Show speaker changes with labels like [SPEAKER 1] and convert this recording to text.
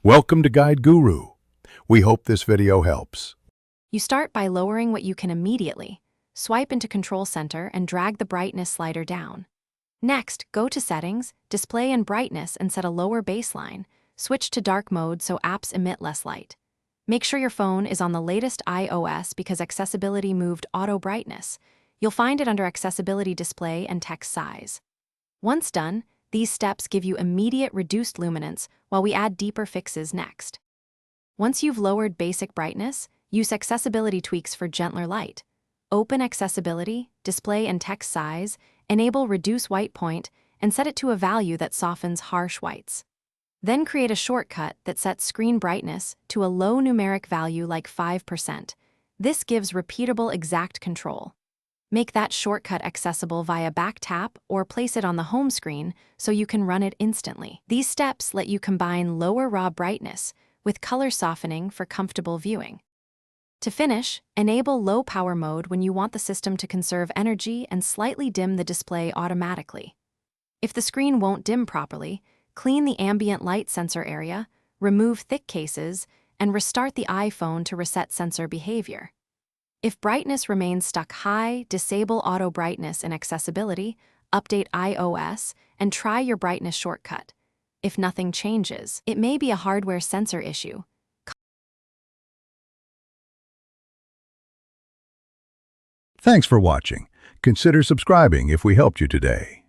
[SPEAKER 1] Welcome to Guide Guru. We hope this video helps.
[SPEAKER 2] You start by lowering what you can immediately. Swipe into Control Center and drag the brightness slider down. Next, go to Settings, Display and Brightness and set a lower baseline. Switch to dark mode so apps emit less light. Make sure your phone is on the latest iOS because Accessibility moved Auto Brightness. You'll find it under Accessibility Display and Text Size. Once done, these steps give you immediate reduced luminance while we add deeper fixes next. Once you've lowered basic brightness, use accessibility tweaks for gentler light. Open Accessibility, Display and Text Size, enable Reduce White Point, and set it to a value that softens harsh whites. Then create a shortcut that sets screen brightness to a low numeric value like 5%. This gives repeatable exact control. Make that shortcut accessible via back tap or place it on the home screen so you can run it instantly. These steps let you combine lower raw brightness with color softening for comfortable viewing. To finish, enable low power mode when you want the system to conserve energy and slightly dim the display automatically. If the screen won't dim properly, clean the ambient light sensor area, remove thick cases, and restart the iPhone to reset sensor behavior. If brightness remains stuck high, disable auto brightness in Accessibility, update iOS, and try your brightness shortcut. If nothing changes, it may be a hardware sensor issue.
[SPEAKER 1] Thanks for watching. Consider subscribing if we helped you today.